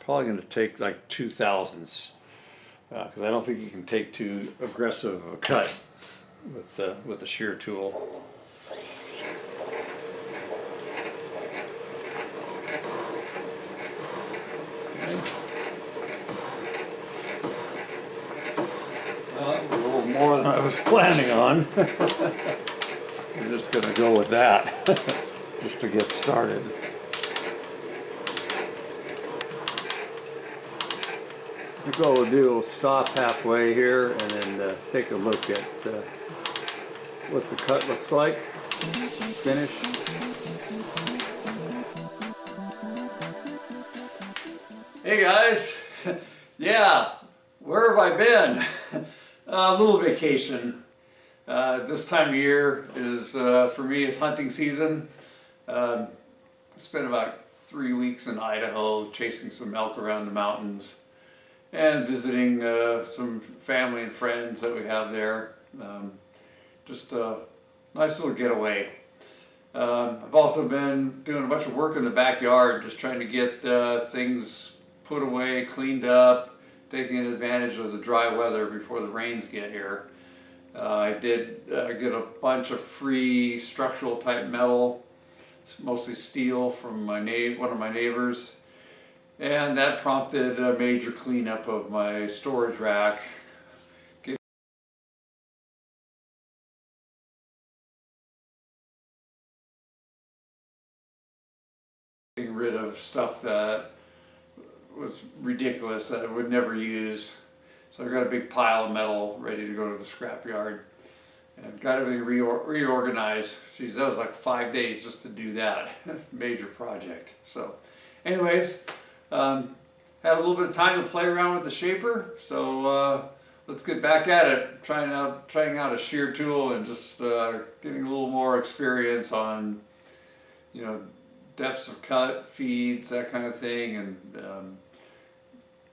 Probably going to take like 2/1000s because I don't think you can take too aggressive a cut with the shear tool. A little more than I was planning on. I'm just going to go with that just to get started. I think what we'll do, we'll stop halfway here and then take a look at what the cut looks like. Finish. Hey guys, yeah, where have I been? A little vacation. This time of year is, for me, it's hunting season. Spent about 3 weeks in Idaho chasing some elk around the mountains and visiting some family and friends that we have there. Just a nice little getaway. I've also been doing a bunch of work in the backyard, just trying to get things put away, cleaned up, taking advantage of the dry weather before the rains get here. I did get a bunch of free structural type metal, mostly steel, from one of my neighbors. And that prompted a major cleanup of my storage rack. Getting rid of stuff that was ridiculous that I would never use. So I got a big pile of metal ready to go to the scrapyard. And got everything reorganized. Geez, that was like 5 days just to do that. Major project. So anyways, had a little bit of time to play around with the shaper, so let's get back at it. Trying out a shear tool and just getting a little more experience on, you know, depths of cut, feeds, that kind of thing, and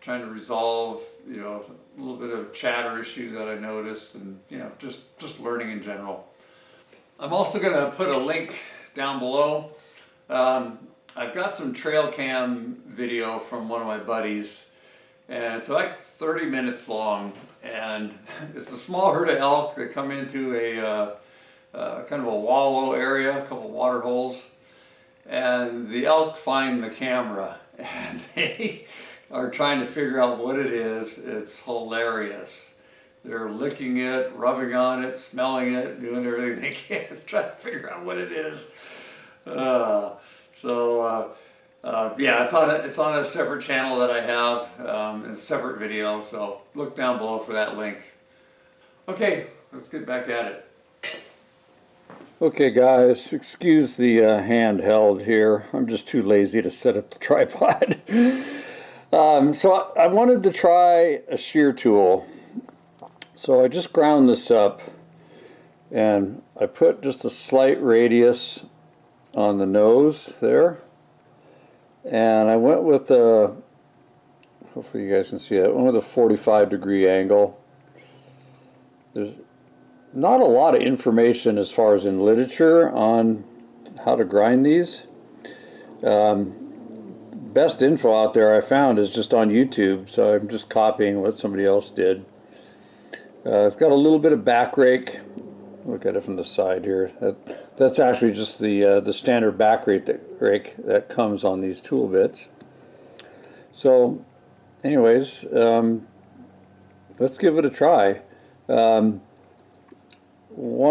trying to resolve, you know, a little bit of chatter issue that I noticed, and you know, just learning in general. I'm also going to put a link down below. I've got some trail cam video from one of my buddies, and it's like 30 minutes long, and it's a small herd of elk that come into a kind of a wallow area, a couple water holes, and the elk find the camera and they are trying to figure out what it is. It's hilarious. They're licking it, rubbing on it, smelling it, doing everything they can to try to figure out what it is. Yeah, it's on a separate channel that I have, a separate video, so look down below for that link. Okay, let's get back at it. Okay guys, excuse the handheld here. I'm just too lazy to set up the tripod. So I wanted to try a shear tool. So I just ground this up and I put just a slight radius on the nose there, and I went with a, hopefully you guys can see it, I went with a 45-degree angle. There's not a lot of information as far as in literature on how to grind these. Best info out there I found is just on YouTube, so I'm just copying what somebody else did. It's got a little bit of back rake. Look at it from the side here. That's actually just the standard back rake that comes on these tool bits. So anyways, let's give it a try. One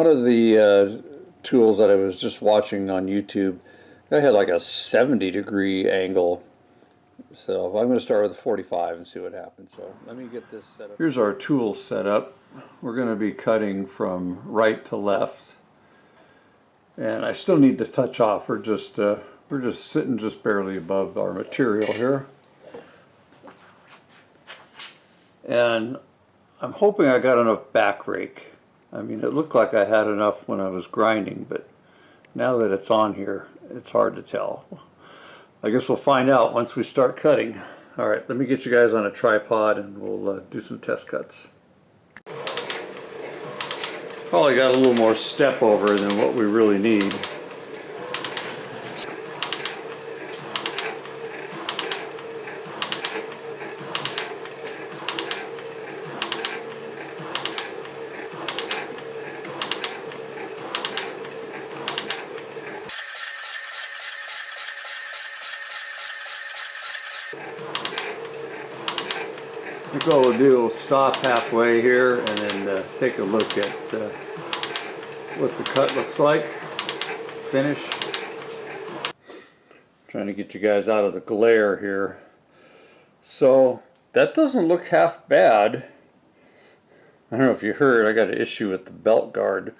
of the tools that I was just watching on YouTube, I had like a 70-degree angle. So I'm going to start with a 45 and see what happens. So let me get this set up. Here's our tool set up. We're going to be cutting from right to left, and I still need to touch off. We're just sitting just barely above our material here, and I'm hoping I got enough back rake. I mean, it looked like I had enough when I was grinding, but now that it's on here, it's hard to tell. I guess we'll find out once we start cutting. All right, let me get you guys on a tripod and we'll do some test cuts. Probably got a little more step over than what we really need. I think what we'll do, we'll stop halfway here and then take a look at what the cut looks like. Finish. Trying to get you guys out of the glare here. So that doesn't look half bad. I don't know if you heard, I got an issue with the belt guard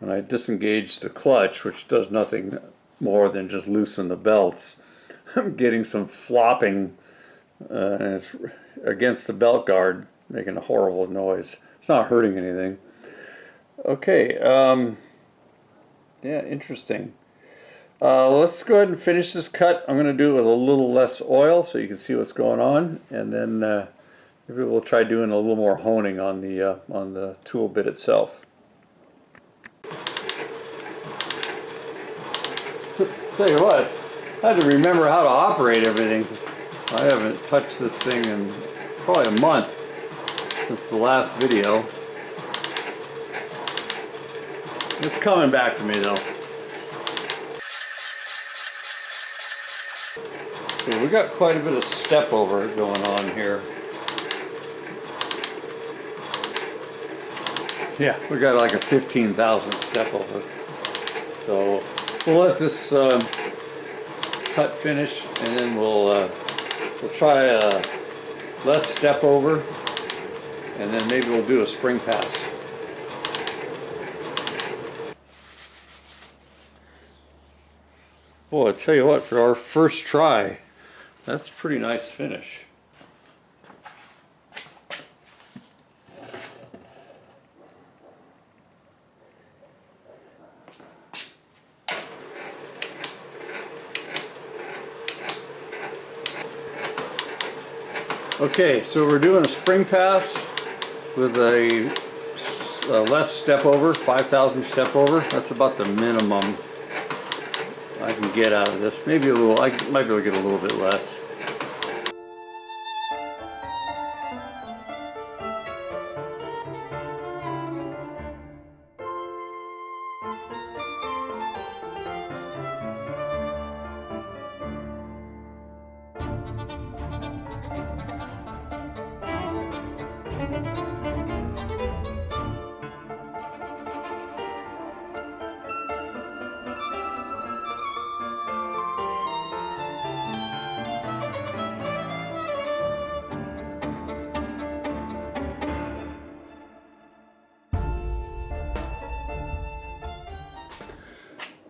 when I disengaged the clutch, which does nothing more than just loosen the belts. I'm getting some flopping and it's against the belt guard, making a horrible noise. It's not hurting anything. Okay, yeah, interesting. Let's go ahead and finish this cut. I'm going to do it with a little less oil so you can see what's going on, and then maybe we'll try doing a little more honing on the tool bit itself. Tell you what, I had to remember how to operate everything. I haven't touched this thing in probably a month since the last video. It's coming back to me though. Okay, we got quite a bit of step over going on here. Yeah, we got like a 15,000 step over. So we'll let this cut finish, and then we'll try less step over, and then maybe we'll do a spring pass. Boy, I tell you what, for our first try, that's a pretty nice finish. Okay, so we're doing a spring pass with a less step over, 5,000 step over. That's about the minimum I can get out of this. Maybe a little, I might be able to get a little bit less.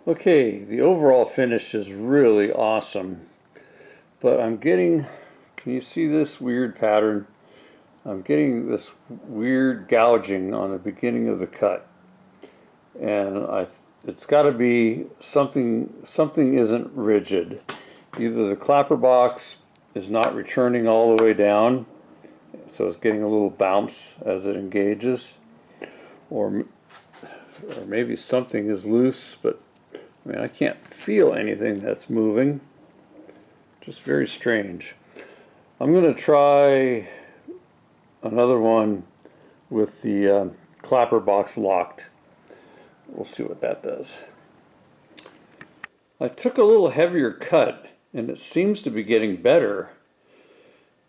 Okay, the overall finish is really awesome, but I'm getting, can you see this weird pattern? I'm getting this weird gouging on the beginning of the cut, and it's got to be something isn't rigid. Either the clapper box is not returning all the way down, so it's getting a little bounce as it engages, or maybe something is loose, but I mean, I can't feel anything that's moving. Just very strange. I'm going to try another one with the clapper box locked. We'll see what that does. I took a little heavier cut, and it seems to be getting better.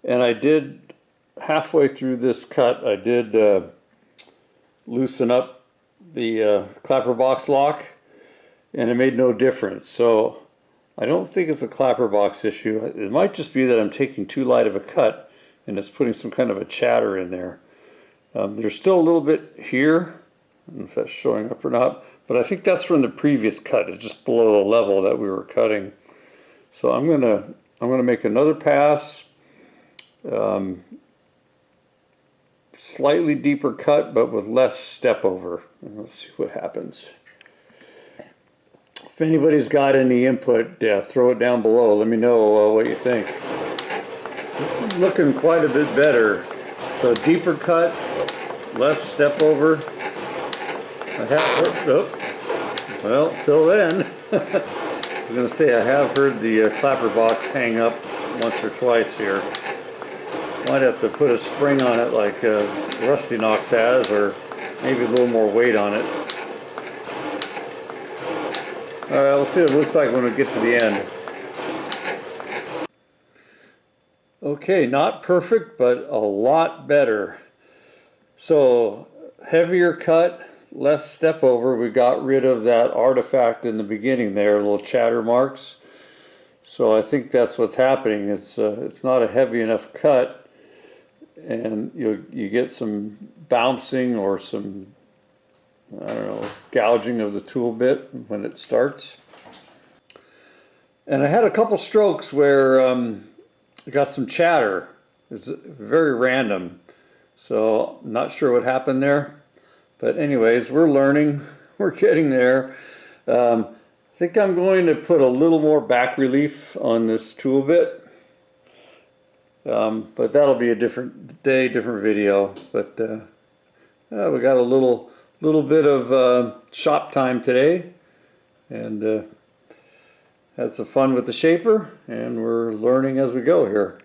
And I did, halfway through this cut, I did loosen up the clapper box lock, and it made no difference. So I don't think it's a clapper box issue. It might just be that I'm taking too light of a cut and it's putting some kind of a chatter in there. There's still a little bit here. I don't know if that's showing up or not, but I think that's from the previous cut. It's just below the level that we were cutting. So I'm gonna make another pass. Slightly deeper cut, but with less step over. And let's see what happens. If anybody's got any input, throw it down below. Let me know what you think. This is looking quite a bit better. So deeper cut, less step over. I have, well, till then, I was going to say I have heard the clapper box hang up once or twice here. Might have to put a spring on it like Rusty Knox has, or maybe a little more weight on it. Alright, we'll see what it looks like when we get to the end. Okay, not perfect, but a lot better. So heavier cut, less step over. We got rid of that artifact in the beginning there, little chatter marks. So I think that's what's happening. It's not a heavy enough cut, and you get some bouncing or some, I don't know, gouging of the tool bit when it starts. And I had a couple strokes where I got some chatter. It's very random, so I'm not sure what happened there. But anyways, we're learning. We're getting there. I think I'm going to put a little more back relief on this tool bit. But that'll be a different day, different video. But we got a little bit of shop time today, and had some fun with the shaper, and we're learning as we go here.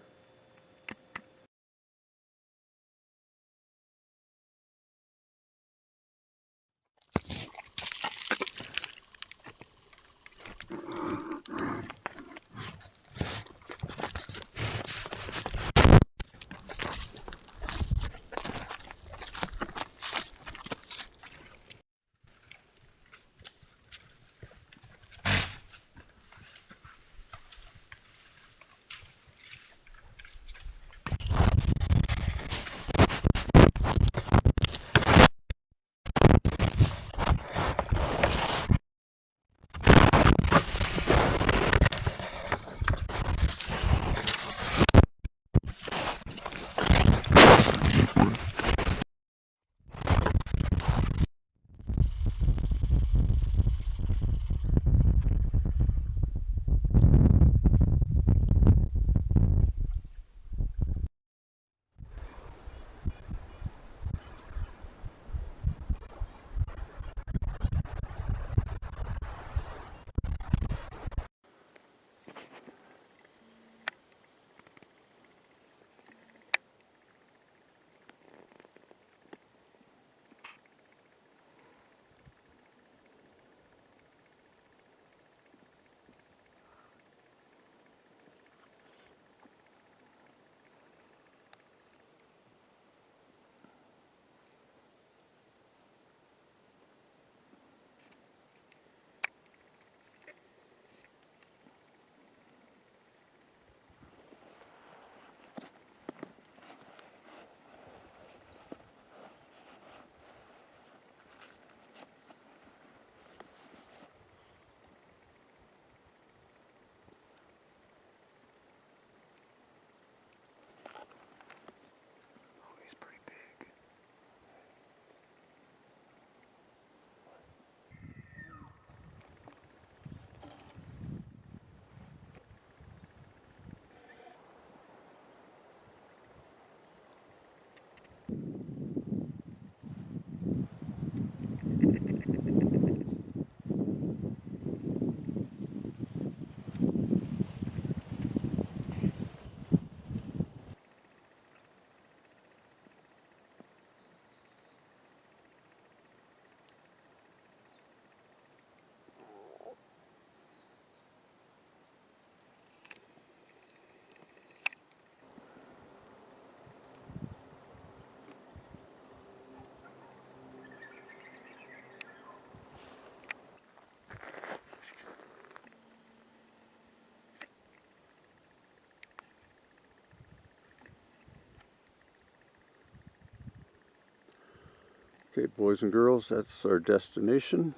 Okay, boys and girls, that's our destination.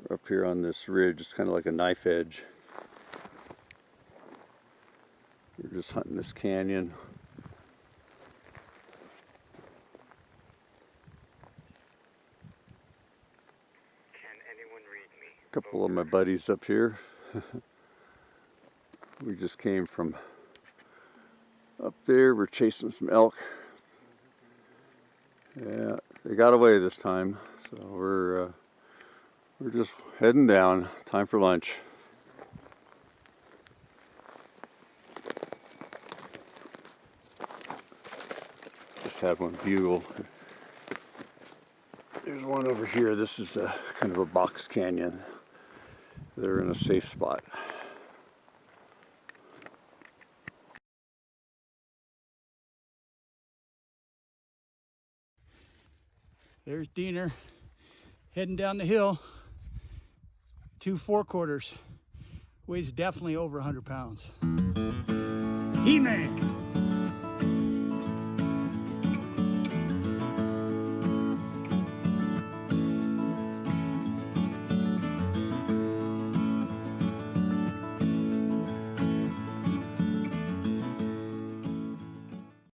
We're up here on this ridge, it's kind of like a knife edge. We're just hunting this canyon. Can anyone read me? A couple of my buddies up here. We just came from up there. We're chasing some elk. Yeah, they got away this time, so we're just heading down. Time for lunch. Just had one bugle. There's one over here. This is a kind of a box canyon. They're in a safe spot. There's Diener heading down the hill. 2 4/4. Weighs definitely over 100 pounds. He-Man.